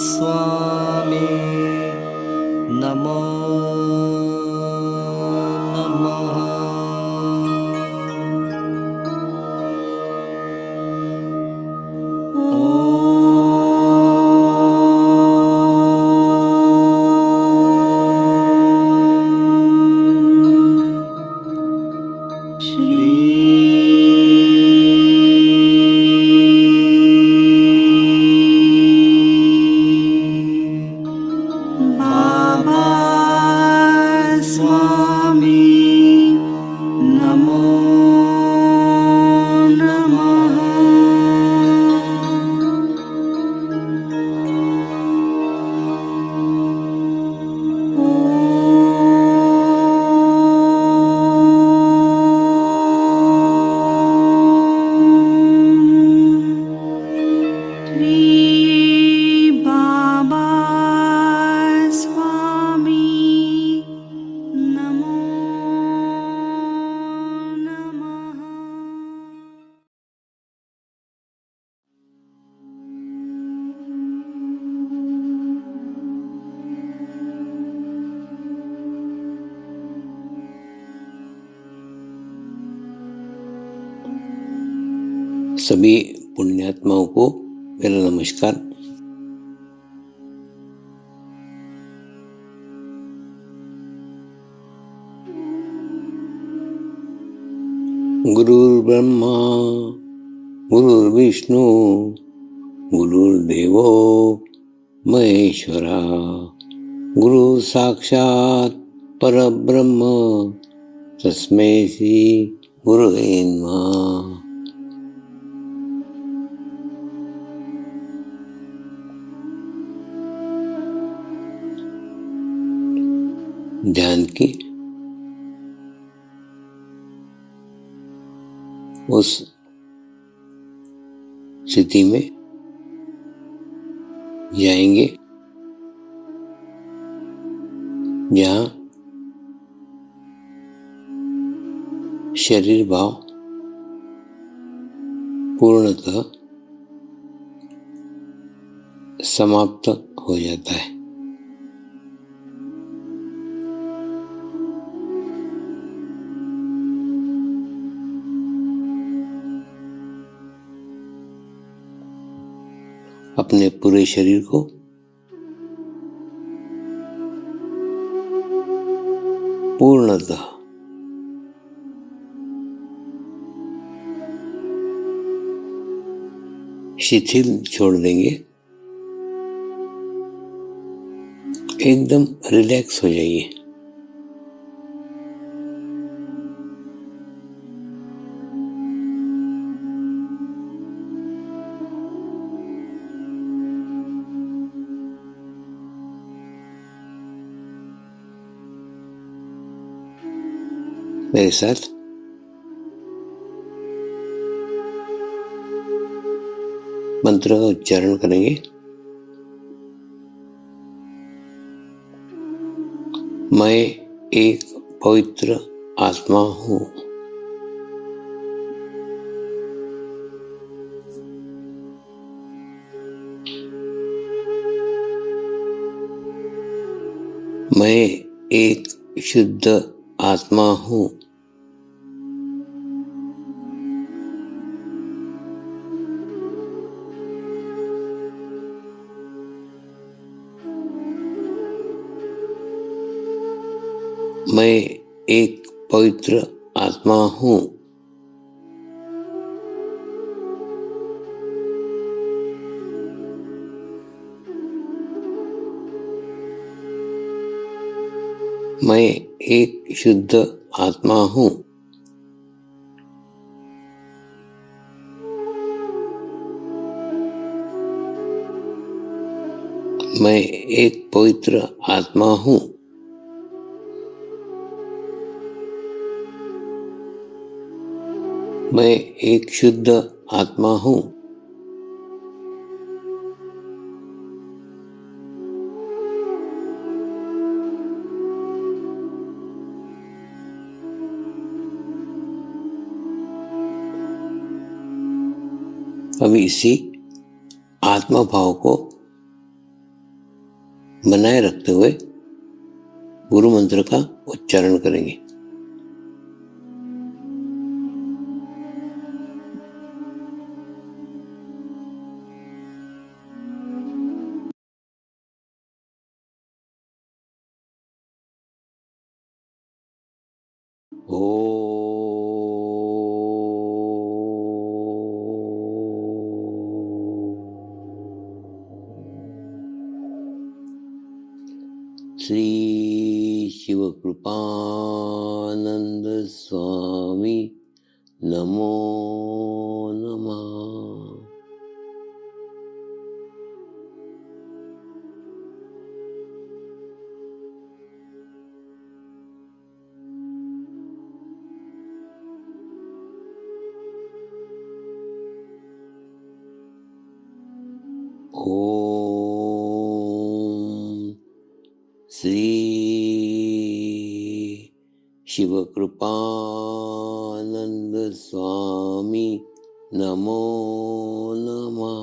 स्वामी नमो नमः। सभी पुण्यात्माओं को मेरा नमस्कार। गुरुर्ब्रह्मा गुरुर्विष्णु गुरुर्देवो महेश्वरा, गुरु साक्षात परब्रह्म तस्मै श्री गुरवे नमः। ध्यान की उस स्थिति में जाएंगे जहाँ शरीर भाव पूर्णतः समाप्त हो जाता है। अपने पूरे शरीर को पूर्णतः शिथिल छोड़ देंगे, एकदम रिलैक्स हो जाइए। मेरे साथ मंत्र का उच्चारण करेंगे। मैं एक पवित्र आत्मा हूँ। मैं एक शुद्ध आत्मा हूँ। मैं एक पवित्र आत्मा हूँ। मैं एक शुद्ध आत्मा हूँ। मैं एक पवित्र आत्मा हूँ। मैं एक शुद्ध आत्मा हूँ। अभी इसी आत्मा भाव को बनाए रखते हुए गुरु मंत्र का उच्चारण करेंगे। श्री शिवकृपानंद स्वामी नमो नमः। ओम श्री शिवकृपानंद स्वामी नमो नमः।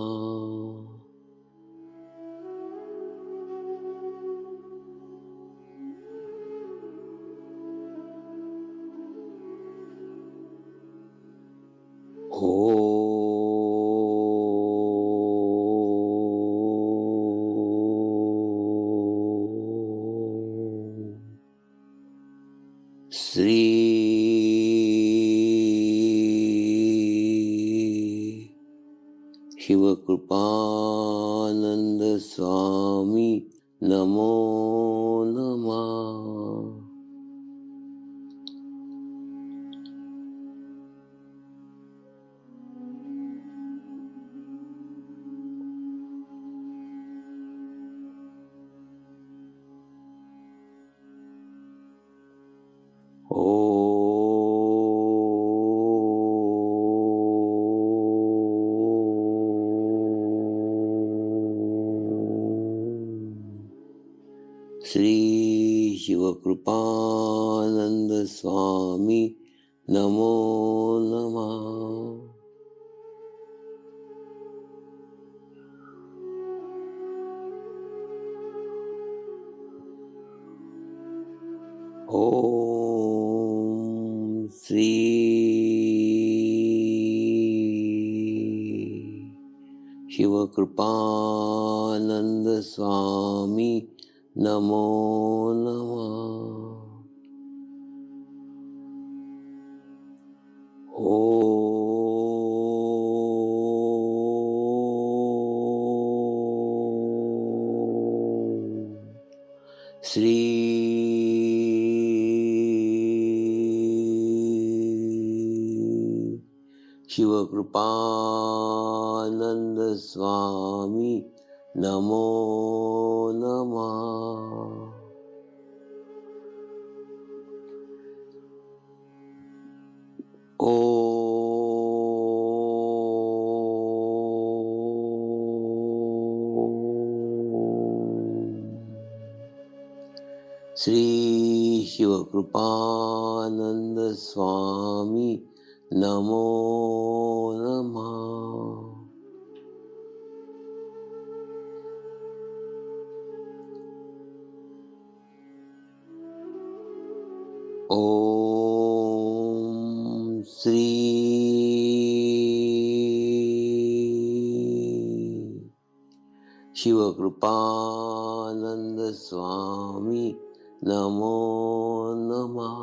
श्री शिवकृपानंद स्वामी नमो नमः। श्री शिवकृपानंद स्वामी नमो नमः। ओम श्री शिवकृपानंद स्वामी नमो नमः। श्री शिवकृपानंद स्वामी नमो नमः। श्री शिवकृपानंद स्वामी नमो नमः। ओम श्री शिवकृपानंद स्वामी नमो नमः।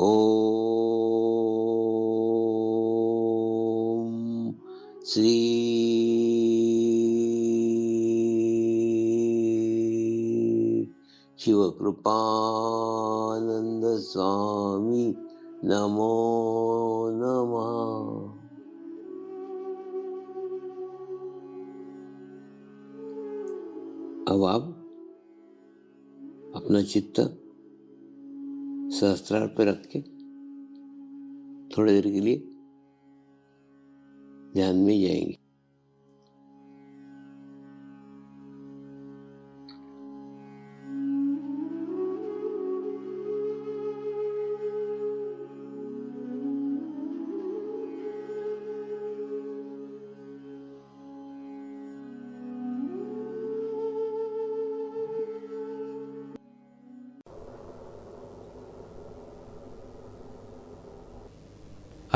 ओम श्री शिवकृपानंद स्वामी नमो नमः। अब आप अपना चित्त सहस्त्रार पे रख के थोड़ी देर के लिए ध्यान में जाएंगे।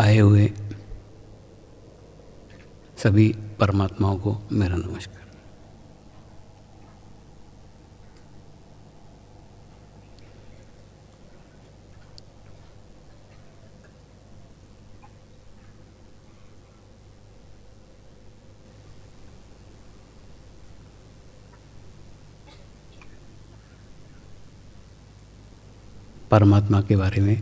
आए हुए सभी परमात्माओं को मेरा नमस्कार। परमात्मा के बारे में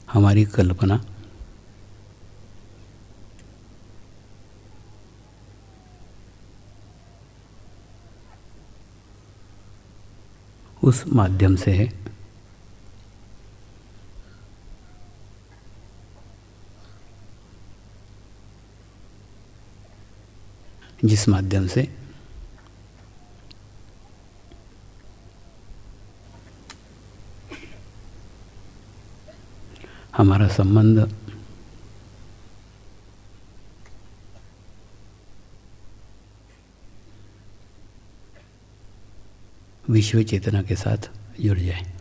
हमारी कल्पना उस माध्यम से है जिस माध्यम से हमारा संबंध विश्व चेतना के साथ जुड़ जाए।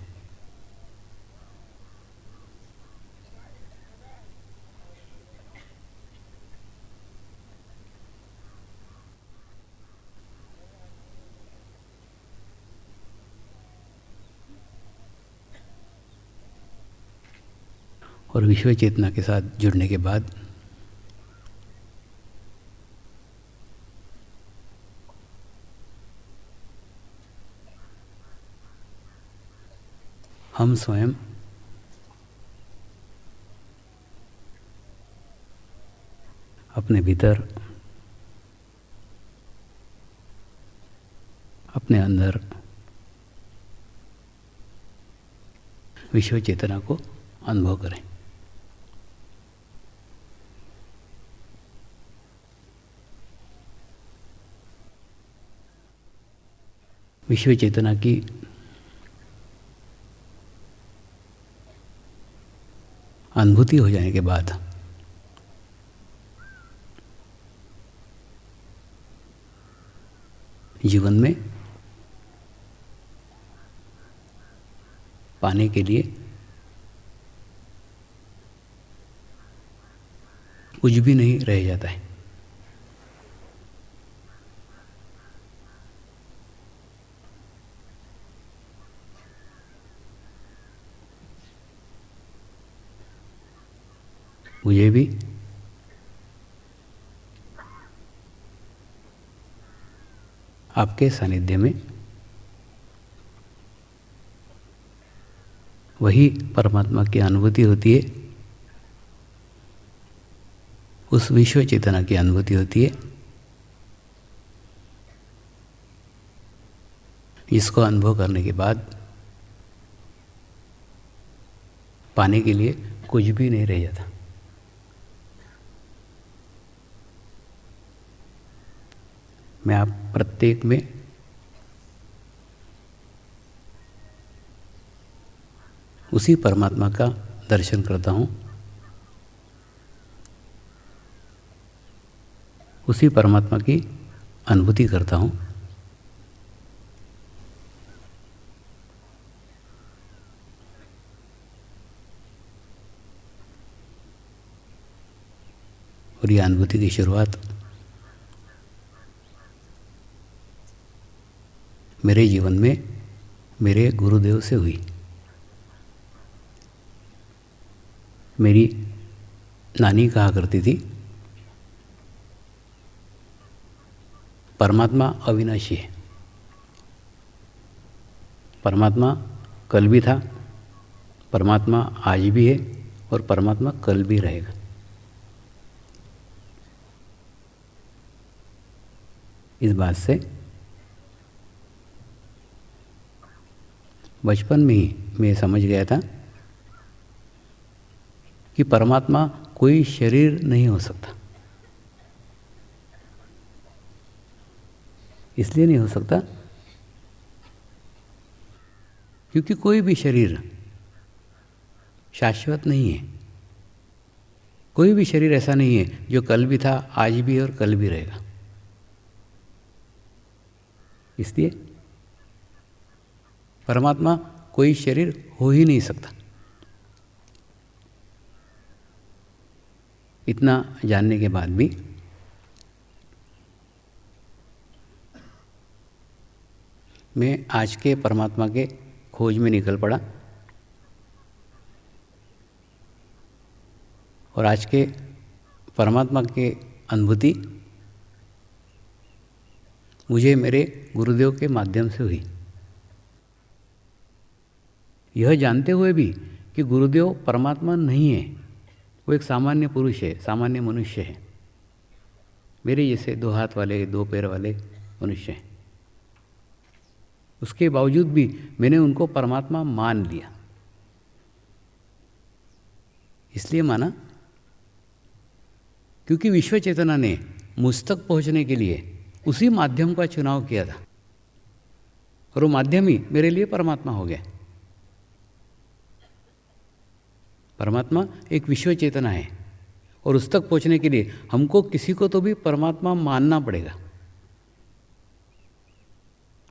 और विश्व चेतना के साथ जुड़ने के बाद हम स्वयं अपने भीतर, अपने अंदर विश्व चेतना को अनुभव करें। विश्व चेतना की अनुभूति हो जाने के बाद जीवन में पाने के लिए कुछ भी नहीं रह जाता है। मुझे भी आपके सानिध्य में वही परमात्मा की अनुभूति होती है, उस विश्व चेतना की अनुभूति होती है जिसको अनुभव करने के बाद पाने के लिए कुछ भी नहीं रह जाता। मैं आप प्रत्येक में उसी परमात्मा का दर्शन करता हूँ, उसी परमात्मा की अनुभूति करता हूँ। और ये अनुभूति की शुरुआत मेरे जीवन में मेरे गुरुदेव से हुई। मेरी नानी कहा करती थी, परमात्मा अविनाशी है। परमात्मा कल भी था, परमात्मा आज भी है और परमात्मा कल भी रहेगा। इस बात से बचपन में ही मैं समझ गया था कि परमात्मा कोई शरीर नहीं हो सकता। इसलिए नहीं हो सकता क्योंकि कोई भी शरीर शाश्वत नहीं है। कोई भी शरीर ऐसा नहीं है जो कल भी था, आज भी और कल भी रहेगा। इसलिए परमात्मा कोई शरीर हो ही नहीं सकता। इतना जानने के बाद भी मैं आज के परमात्मा के खोज में निकल पड़ा और आज के परमात्मा के अनुभूति मुझे मेरे गुरुदेव के माध्यम से हुई। यह जानते हुए भी कि गुरुदेव परमात्मा नहीं है, वो एक सामान्य पुरुष है, सामान्य मनुष्य है, मेरे जैसे 2 हाथ वाले 2 पैर वाले मनुष्य हैं। उसके बावजूद भी मैंने उनको परमात्मा मान लिया। इसलिए माना क्योंकि विश्व चेतना ने मुझ तक पहुंचने के लिए उसी माध्यम का चुनाव किया था और वो माध्यम ही मेरे लिए परमात्मा हो गया। परमात्मा एक विश्व चेतना है और उस तक पहुंचने के लिए हमको किसी को तो भी परमात्मा मानना पड़ेगा।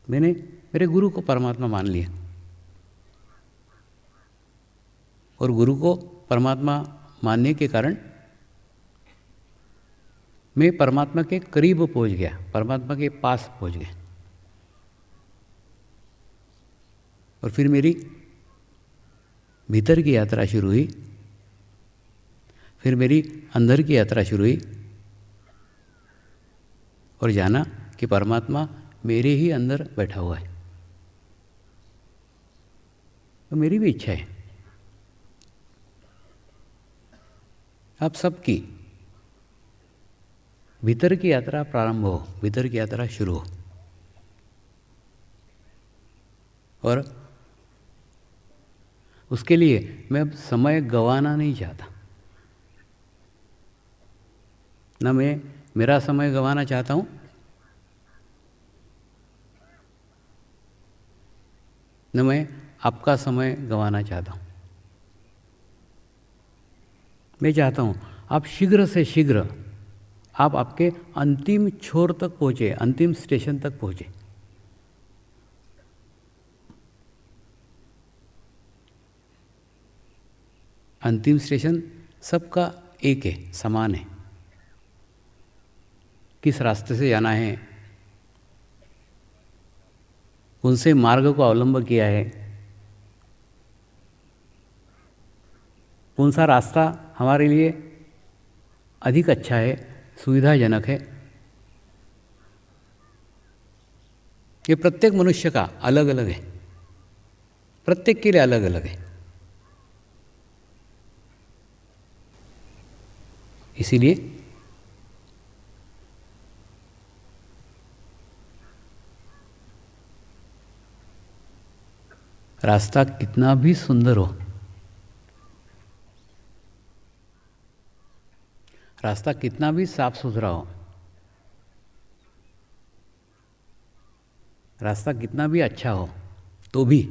मैंने मेरे गुरु को परमात्मा मान लिया और गुरु को परमात्मा मानने के कारण मैं परमात्मा के करीब पहुंच गया, परमात्मा के पास पहुंच गया। और फिर मेरी भीतर की यात्रा शुरू हुई, फिर मेरी अंदर की यात्रा शुरू हुई और जाना कि परमात्मा मेरे ही अंदर बैठा हुआ है। तो मेरी भी इच्छा है आप सबकी भीतर की यात्रा प्रारंभ हो, भीतर की यात्रा शुरू हो और उसके लिए मैं अब समय गंवाना नहीं चाहता। न मैं मेरा समय गंवाना चाहता हूँ, न मैं आपका समय गंवाना चाहता हूँ। मैं चाहता हूँ आप शीघ्र से शीघ्र आप आपके अंतिम छोर तक पहुँचे, अंतिम स्टेशन तक पहुँचे। अंतिम स्टेशन सबका एक है, समान है। किस रास्ते से जाना है, कौन से मार्ग को अवलंब किया है, कौन सा रास्ता हमारे लिए अधिक अच्छा है, सुविधाजनक है, ये प्रत्येक मनुष्य का अलग अलग है, प्रत्येक के लिए अलग अलग है। इसीलिए रास्ता कितना भी सुंदर हो, रास्ता कितना भी साफ सुथरा हो, रास्ता कितना भी अच्छा हो, तो भी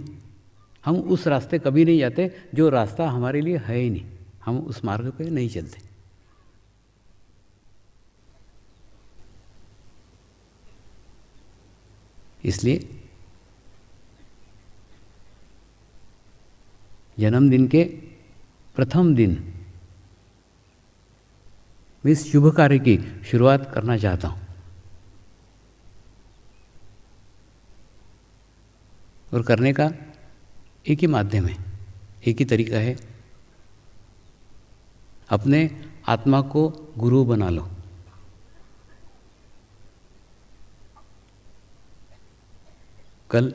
हम उस रास्ते कभी नहीं जाते जो रास्ता हमारे लिए है ही नहीं। हम उस मार्ग पे नहीं चलते। इसलिए जन्मदिन के प्रथम दिन मैं इस शुभ कार्य की शुरुआत करना चाहता हूँ और करने का एक ही माध्यम है, एक ही तरीका है। अपने आत्मा को गुरु बना लो। कल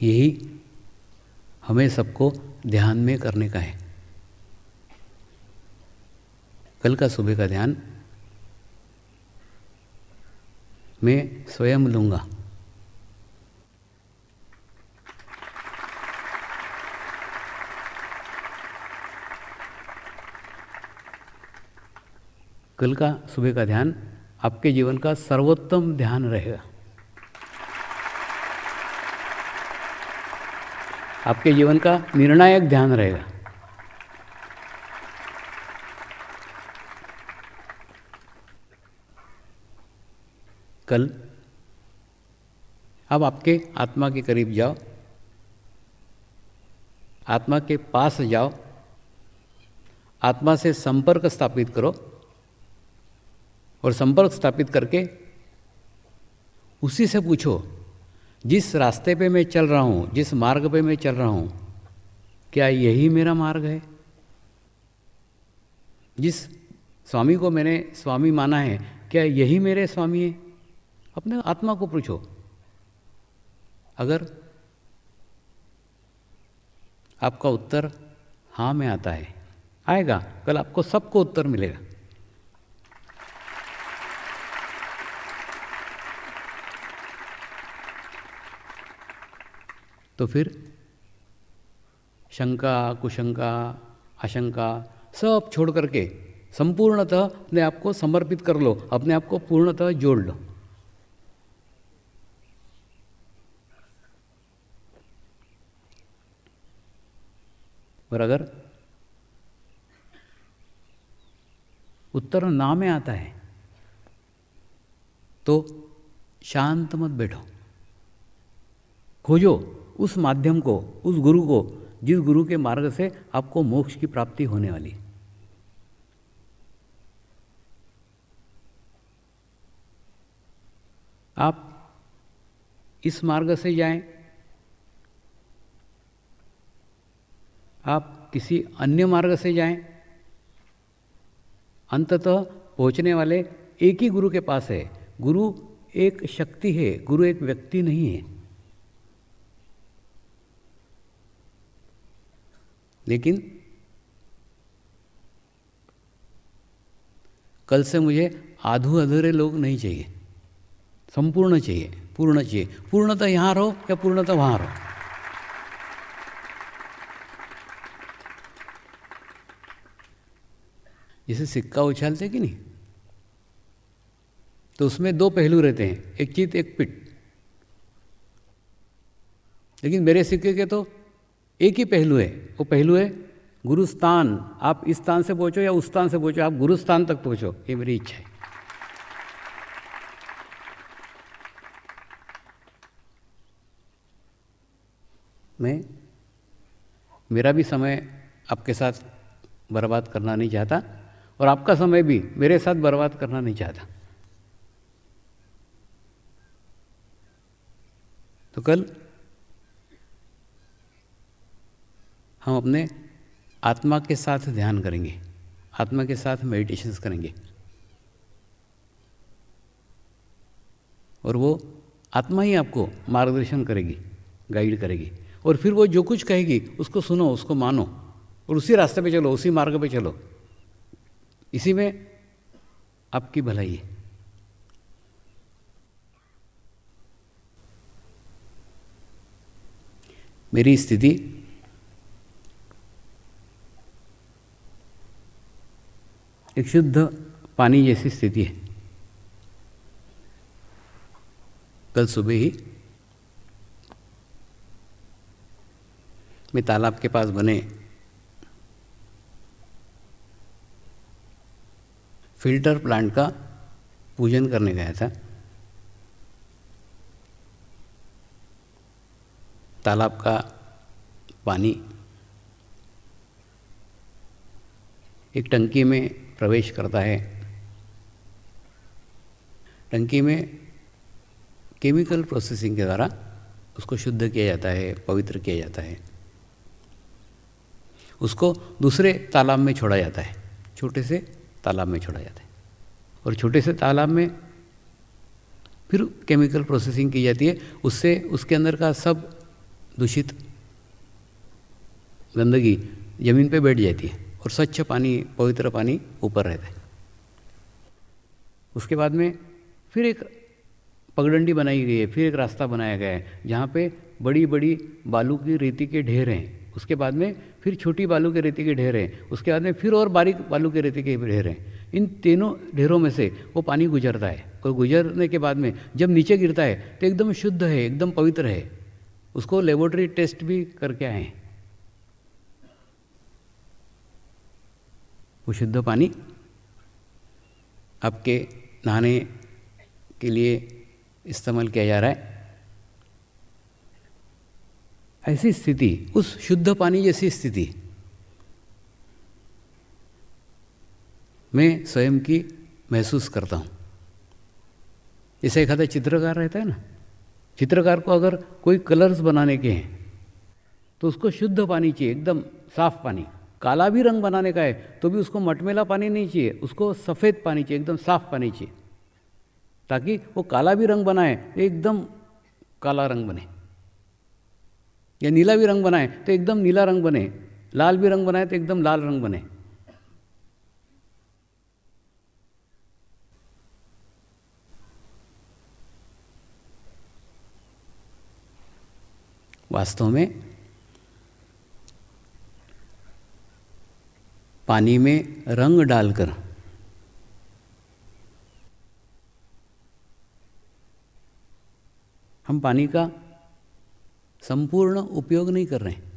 यही हमें सबको ध्यान में करने का है। कल का सुबह का ध्यान मैं स्वयं लूँगा। कल का सुबह का ध्यान आपके जीवन का सर्वोत्तम ध्यान रहेगा। आपके जीवन का निर्णायक ध्यान रहेगा। कल अब आपके आत्मा के करीब जाओ, आत्मा के पास जाओ, आत्मा से संपर्क स्थापित करो और संपर्क स्थापित करके उसी से पूछो, जिस रास्ते पे मैं चल रहा हूँ, जिस मार्ग पे मैं चल रहा हूँ, क्या यही मेरा मार्ग है? जिस स्वामी को मैंने स्वामी माना है, क्या यही मेरे स्वामी है? अपने आत्मा को पूछो। अगर आपका उत्तर हाँ में आता है, आएगा, कल आपको सबको उत्तर मिलेगा। तो फिर शंका, कुशंका, आशंका सब छोड़ करके संपूर्णतः अपने आप को समर्पित कर लो, अपने आप को पूर्णतः जोड़ लो। और अगर उत्तर ना में आता है तो शांत मत बैठो, खोजो उस माध्यम को, उस गुरु को, जिस गुरु के मार्ग से आपको मोक्ष की प्राप्ति होने वाली। आप इस मार्ग से जाएं, आप किसी अन्य मार्ग से जाएं, अंततः पहुंचने वाले एक ही गुरु के पास है। गुरु एक शक्ति है, गुरु एक व्यक्ति नहीं है। लेकिन कल से मुझे आधू अधूरे लोग नहीं चाहिए, संपूर्ण चाहिए, पूर्ण चाहिए। पूर्णतः यहाँ रहो या पूर्णतः वहाँ रहो। जैसे सिक्का उछालते कि नहीं, तो उसमें दो पहलू रहते हैं, एक चित एक पिट। लेकिन मेरे सिक्के के तो एक ही पहलू है, वो पहलू है गुरु स्थान। आप इस स्थान से पहुंचो या उस स्थान से पहुंचो, आप गुरु स्थान तक पहुंचो, ये मेरी इच्छा है। मेरा भी समय आपके साथ बर्बाद करना नहीं चाहता और आपका समय भी मेरे साथ बर्बाद करना नहीं चाहता। तो कल हम अपने आत्मा के साथ ध्यान करेंगे, आत्मा के साथ मेडिटेशंस करेंगे और वो आत्मा ही आपको मार्गदर्शन करेगी, गाइड करेगी। और फिर वो जो कुछ कहेगी उसको सुनो, उसको मानो और उसी रास्ते पे चलो, उसी मार्ग पे चलो। इसी में आपकी भलाई है। मेरी स्थिति एक शुद्ध पानी जैसी स्थिति है। कल सुबह ही मैं तालाब के पास बने फिल्टर प्लांट का पूजन करने गया था। तालाब का पानी एक टंकी में प्रवेश करता है। टंकी में केमिकल प्रोसेसिंग के द्वारा उसको शुद्ध किया जाता है, पवित्र किया जाता है। उसको दूसरे तालाब में छोड़ा जाता है, छोटे से तालाब में छोड़ा जाता है और छोटे से तालाब में फिर केमिकल प्रोसेसिंग की जाती है। उससे उसके अंदर का सब दूषित गंदगी ज़मीन पे बैठ जाती है और स्वच्छ पानी, पवित्र पानी ऊपर रहता है। उसके बाद में फिर एक पगडंडी बनाई गई है, फिर एक रास्ता बनाया गया है जहाँ पे बड़ी बड़ी बालू की रेती के ढेर हैं। उसके बाद में फिर छोटी बालू के रेती के ढेर हैं। उसके बाद में फिर और बारीक बालू के रेती के ढेर हैं। इन तीनों ढेरों में से वो पानी गुजरता है और गुजरने के बाद में जब नीचे गिरता है तो एकदम शुद्ध है, एकदम पवित्र है। उसको लेबोरेटरी टेस्ट भी करके आए हैं। वो शुद्ध पानी आपके नहाने के लिए इस्तेमाल किया जा रहा है। ऐसी स्थिति, उस शुद्ध पानी जैसी स्थिति मैं स्वयं की महसूस करता हूँ। जैसे एक आधा चित्रकार रहता है ना, चित्रकार को अगर कोई कलर्स बनाने के हैं तो उसको शुद्ध पानी चाहिए, एकदम साफ पानी। काला भी रंग बनाने का है तो भी उसको मटमेला पानी नहीं चाहिए, उसको सफ़ेद पानी चाहिए, एकदम साफ पानी चाहिए, ताकि वो काला भी रंग बनाए तो एकदम काला रंग बने, या नीला भी रंग बनाए तो एकदम नीला रंग बने, लाल भी रंग बनाए तो एकदम लाल रंग बने। वास्तव में पानी में रंग डालकर हम पानी का संपूर्ण उपयोग नहीं कर रहे हैं।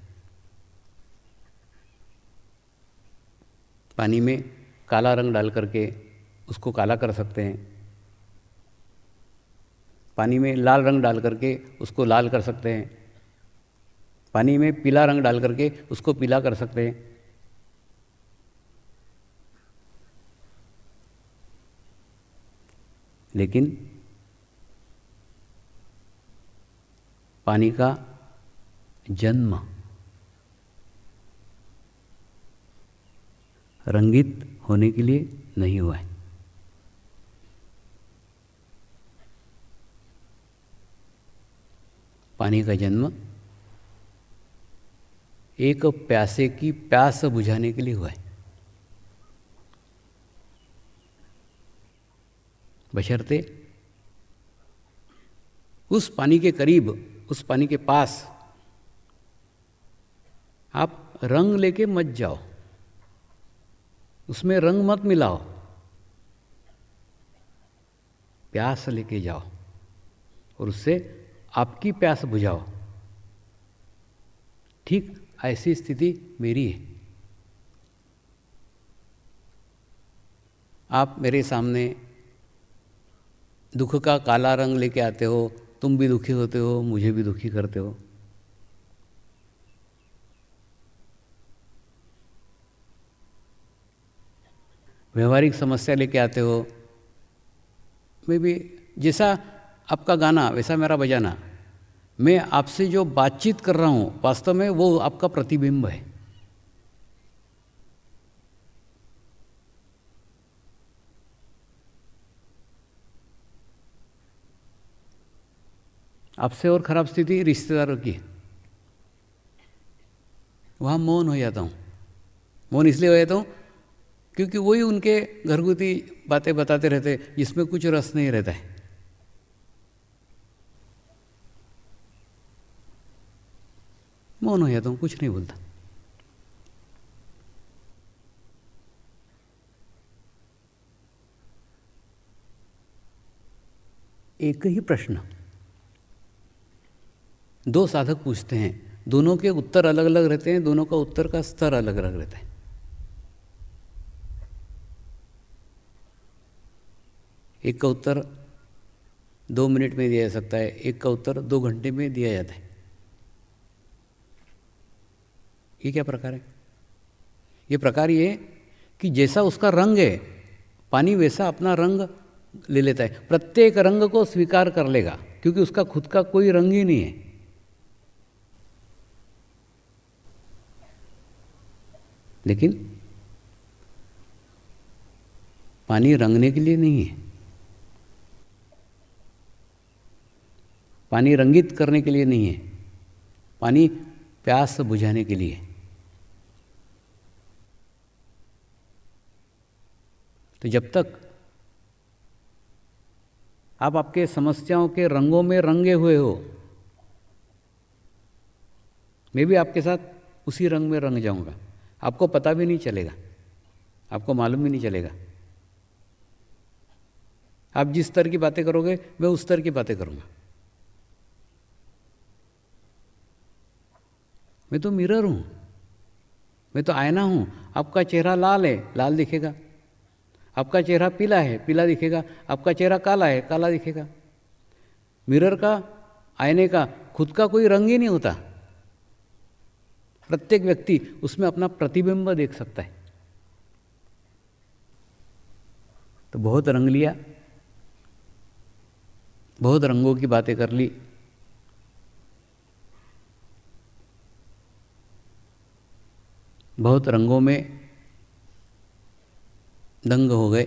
पानी में काला रंग डाल करके उसको काला कर सकते हैं, पानी में लाल रंग डाल करके उसको लाल कर सकते हैं, पानी में पीला रंग डाल करके उसको पीला कर सकते हैं। लेकिन पानी का जन्म रंगित होने के लिए नहीं हुआ है। पानी का जन्म एक प्यासे की प्यास बुझाने के लिए हुआ है, बशर्ते उस पानी के करीब, उस पानी के पास आप रंग लेके मत जाओ, उसमें रंग मत मिलाओ, प्यास लेके जाओ और उससे आपकी प्यास बुझाओ। ठीक ऐसी स्थिति मेरी है। आप मेरे सामने दुख का काला रंग लेके आते हो, तुम भी दुखी होते हो, मुझे भी दुखी करते हो। व्यवहारिक समस्या लेके आते हो, मैं भी जैसा आपका गाना वैसा मेरा बजाना, मैं आपसे जो बातचीत कर रहा हूँ वास्तव में वो आपका प्रतिबिंब है। आपसे और ख़राब स्थिति रिश्तेदारों की, वहाँ मौन हो जाता हूँ। मौन इसलिए हो जाता हूँ क्योंकि वही उनके घरगुती बातें बताते रहते जिसमें कुछ रस नहीं रहता है। मौन हो जाता हूँ, कुछ नहीं बोलता। एक ही प्रश्न दो साधक पूछते हैं, दोनों के उत्तर अलग अलग रहते हैं, दोनों का उत्तर का स्तर अलग अलग रहता है। एक का उत्तर 2 मिनट में दिया जा सकता है, एक का उत्तर 2 घंटे में दिया जाता है। ये क्या प्रकार है? ये प्रकार ये कि जैसा उसका रंग है, पानी वैसा अपना रंग ले लेता है, प्रत्येक रंग को स्वीकार कर लेगा क्योंकि उसका खुद का कोई रंग ही नहीं है। लेकिन पानी रंगने के लिए नहीं है, पानी रंगित करने के लिए नहीं है, पानी प्यास बुझाने के लिए। तो जब तक आप आपके समस्याओं के रंगों में रंगे हुए हो, मैं भी आपके साथ उसी रंग में रंग जाऊंगा, आपको पता भी नहीं चलेगा, आपको मालूम भी नहीं चलेगा। आप जिस स्तर की बातें करोगे मैं उस स्तर की बातें करूंगा। मैं तो मिरर हूं, मैं तो आईना हूं। आपका चेहरा लाल है, लाल दिखेगा, आपका चेहरा पीला है, पीला दिखेगा, आपका चेहरा काला है, काला दिखेगा। मिरर का, आईने का खुद का कोई रंग ही नहीं होता, प्रत्येक व्यक्ति उसमें अपना प्रतिबिंब देख सकता है। तो बहुत रंग लिया, बहुत रंगों की बातें कर ली, बहुत रंगों में दंग हो गए।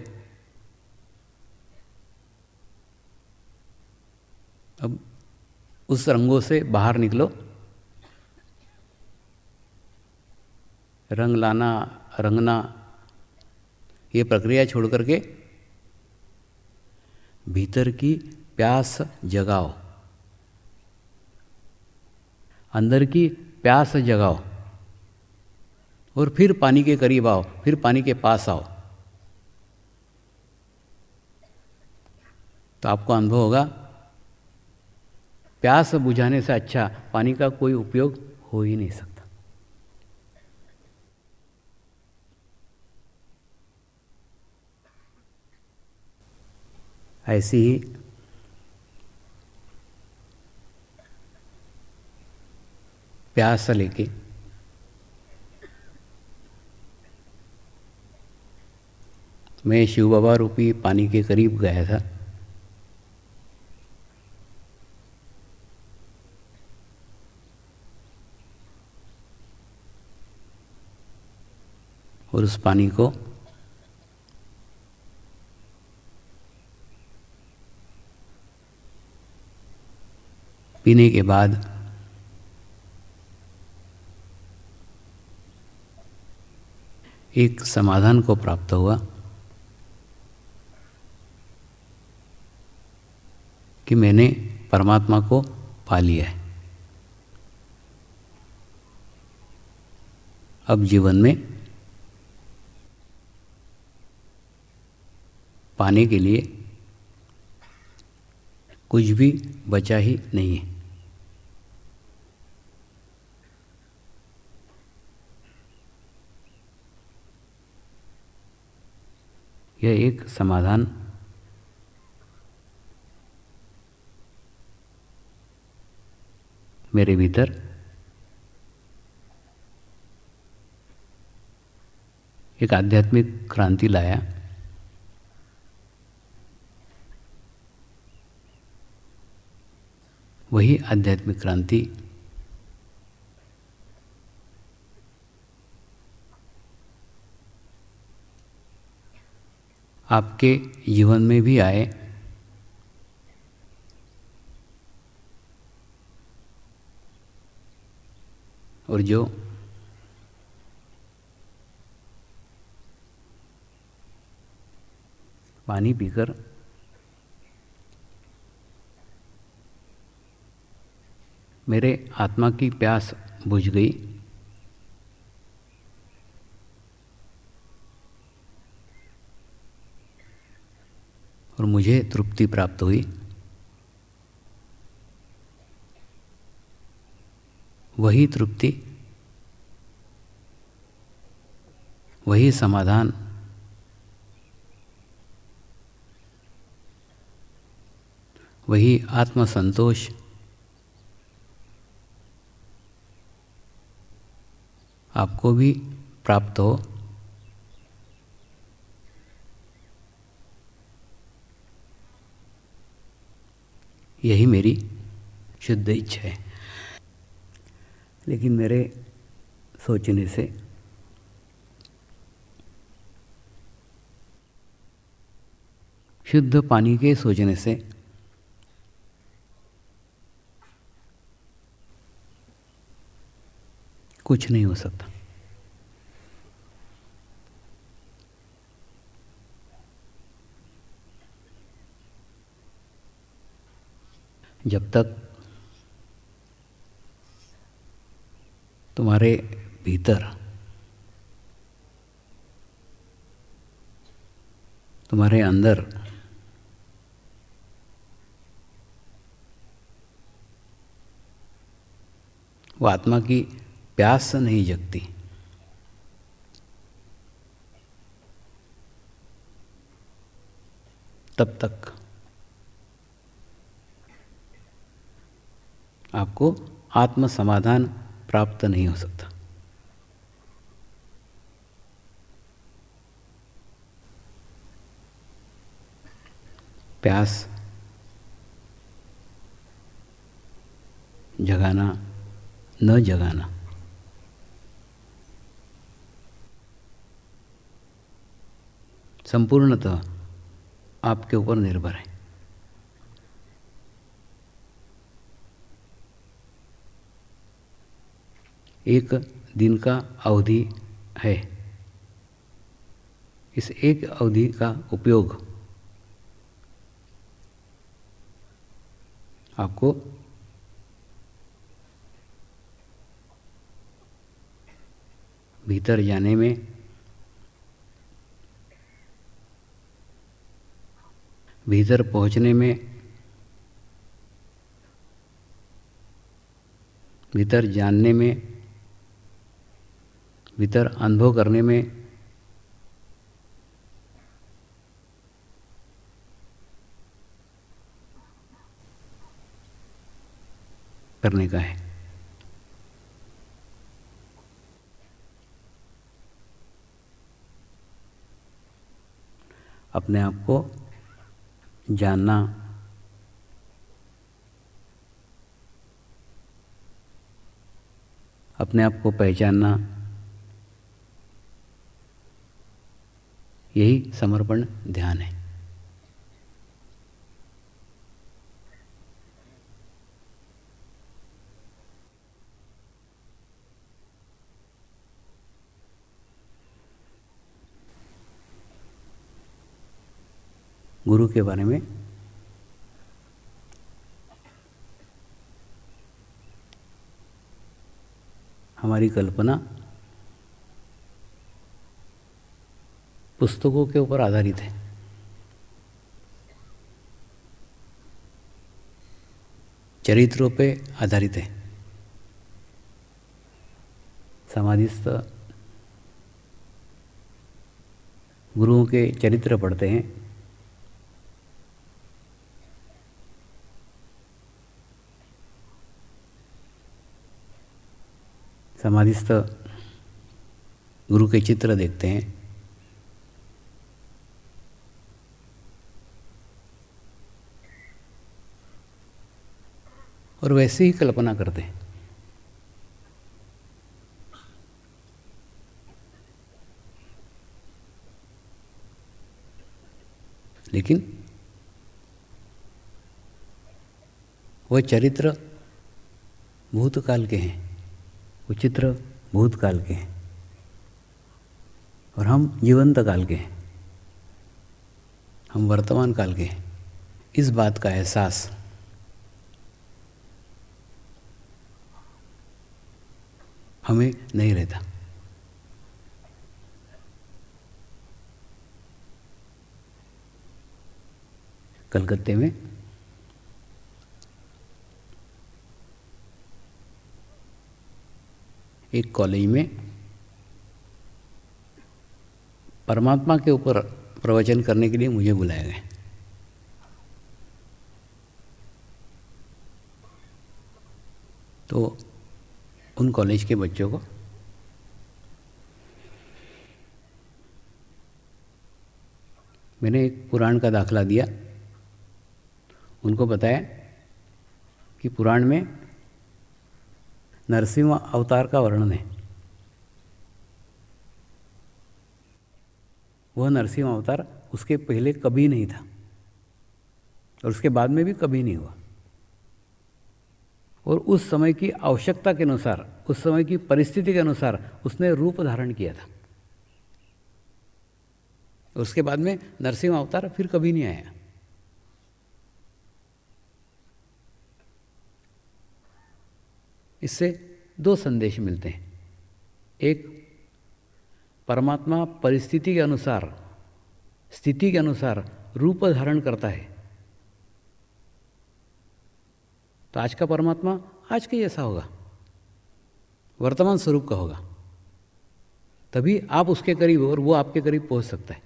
अब उस रंगों से बाहर निकलो, रंग लाना, रंगना, ये प्रक्रिया छोड़ करके भीतर की प्यास जगाओ, अंदर की प्यास जगाओ और फिर पानी के करीब आओ, फिर पानी के पास आओ। तो आपको अनुभव होगा प्यास बुझाने से अच्छा पानी का कोई उपयोग हो ही नहीं सकता। ऐसी ही प्यास लेके मैं शिव बाबा रूपी पानी के करीब गया था। और उस पानी को पीने के बाद एक समाधान को प्राप्त हुआ कि मैंने परमात्मा को पा लिया है। अब जीवन में पाने के लिए कुछ भी बचा ही नहीं है। यह एक समाधान मेरे भीतर एक आध्यात्मिक क्रांति लाया। वही आध्यात्मिक क्रांति आपके जीवन में भी आए और जो पानी पीकर मेरे आत्मा की प्यास बुझ गई, और मुझे तृप्ति प्राप्त हुई, वही तृप्ति, वही समाधान वही आत्मसंतोष आपको भी प्राप्त हो। यही मेरी शुद्ध इच्छा है। लेकिन मेरे सोचने से शुद्ध पानी के सोचने से कुछ नहीं हो सकता। जब तक तुम्हारे भीतर तुम्हारे अंदर वो आत्मा की प्यास नहीं जगती, तब तक आपको आत्म समाधान प्राप्त नहीं हो सकता। प्यास जगाना, न जगाना, संपूर्णतः आपके ऊपर निर्भर है। एक दिन का अवधि है। इस एक अवधि का उपयोग आपको भीतर जाने में, भीतर पहुंचने में, भीतर जानने में, भीतर अनुभव करने में करने का है। अपने आप को जानना, अपने आप को पहचानना, यही समर्पण ध्यान है। गुरु के बारे में हमारी कल्पना पुस्तकों के ऊपर आधारित है। चरित्रों पे आधारित है। समाधिस्थ गुरुओं के चरित्र पढ़ते हैं, समाधिस्थ गुरु के चित्र देखते हैं, और वैसे ही कल्पना करते हैं। लेकिन वह चरित्र भूतकाल के हैं, वो चित्र भूतकाल के हैं, और हम जीवंत काल के हैं, हम वर्तमान काल के हैं। इस बात का एहसास हमें नहीं रहता। कलकत्ते में एक कॉलेज में परमात्मा के ऊपर प्रवचन करने के लिए मुझे बुलाया गया। तो उन कॉलेज के बच्चों को मैंने एक पुराण का दाखला दिया। उनको बताया कि पुराण में नरसिंह अवतार का वर्णन है। वह नरसिंह अवतार उसके पहले कभी नहीं था और उसके बाद में भी कभी नहीं हुआ, और उस समय की आवश्यकता के अनुसार, उस समय की परिस्थिति के अनुसार उसने रूप धारण किया था। और उसके बाद में नरसिंह अवतार फिर कभी नहीं आया। इससे दो संदेश मिलते हैं। एक, परमात्मा परिस्थिति के अनुसार, स्थिति के अनुसार रूप धारण करता है। तो आज का परमात्मा आज के जैसा होगा, वर्तमान स्वरूप का होगा, तभी आप उसके करीब और वो आपके करीब पहुंच सकता है।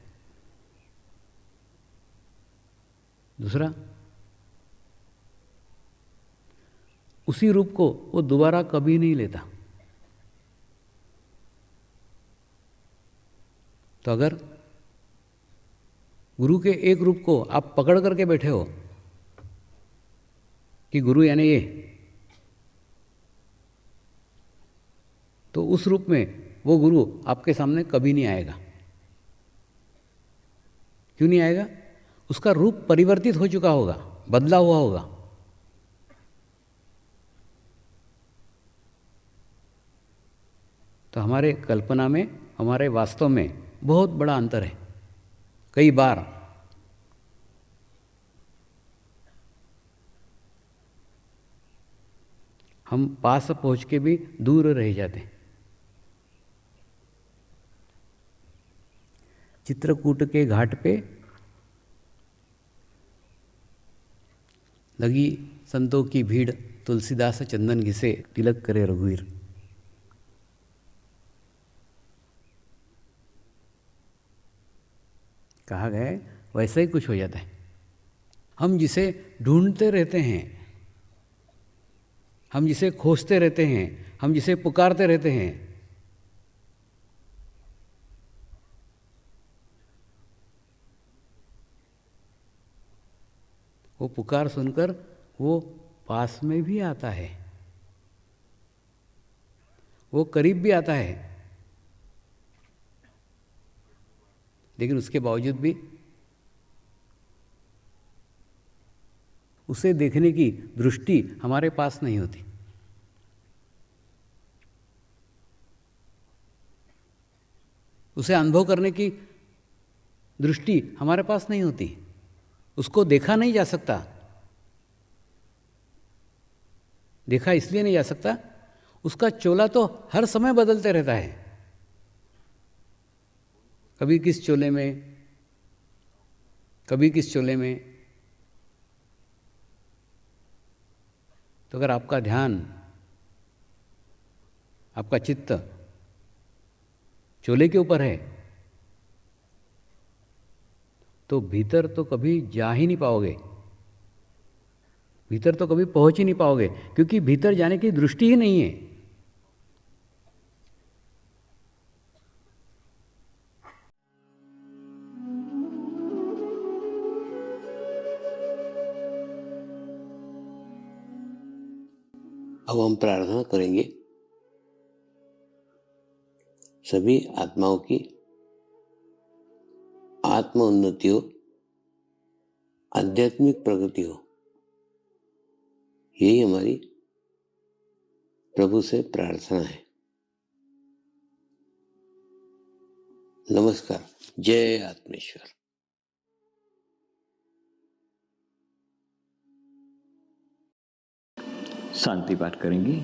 दूसरा, उसी रूप को वो दोबारा कभी नहीं लेता। तो अगर गुरु के एक रूप को आप पकड़ करके बैठे हो कि गुरु यानी ये, तो उस रूप में वो गुरु आपके सामने कभी नहीं आएगा। क्यों नहीं आएगा? उसका रूप परिवर्तित हो चुका होगा, बदला हुआ होगा। तो हमारे कल्पना में, हमारे वास्तव में बहुत बड़ा अंतर है। कई बार हम पास पहुंच के भी दूर रह जाते हैं। चित्रकूट के घाट पे लगी संतों की भीड़, तुलसीदास चंदन घिसे तिलक करे रघुवीर। कहा गया है, वैसा ही कुछ हो जाता है। हम जिसे ढूंढते रहते हैं, हम जिसे खोजते रहते हैं, हम जिसे पुकारते रहते हैं, वो पुकार सुनकर वो पास में भी आता है, वो करीब भी आता है। लेकिन उसके बावजूद भी उसे देखने की दृष्टि हमारे पास नहीं होती। उसे अनुभव करने की दृष्टि हमारे पास नहीं होती। उसको देखा नहीं जा सकता। देखा इसलिए नहीं जा सकता, उसका चोला तो हर समय बदलते रहता है। कभी किस चोले में, कभी किस चोले में। तो अगर आपका ध्यान, आपका चित्त चोले के ऊपर है तो भीतर तो कभी जा ही नहीं पाओगे, भीतर तो कभी पहुंच ही नहीं पाओगे, क्योंकि भीतर जाने की दृष्टि ही नहीं है। अब हम प्रार्थना करेंगे सभी आत्माओं की आत्म उन्नति हो, आध्यात्मिक प्रगति हो। यही हमारी प्रभु से प्रार्थना है। नमस्कार। जय आत्मेश्वर। शांति पाठ करेंगे।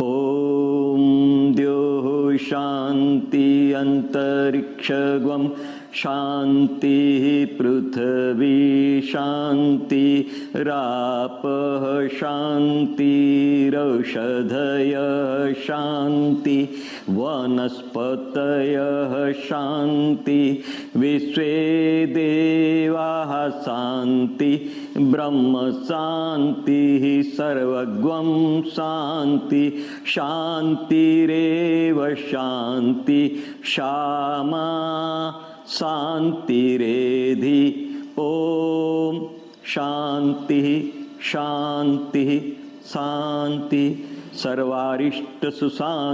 ओम द्यो शांति अंतरिक्षगम शांति पृथ्वी शांति रापः शांति रौषधय शांति वनस्पतयः शांति विश्वे देवाः शांति ब्रह्म शांति सर्वगं शांति शांतिरेव शांति क्षमा शांतिरेधि। ओम शांति शांति शांति सर्वारिष्ट सुशांतिर्भवतु।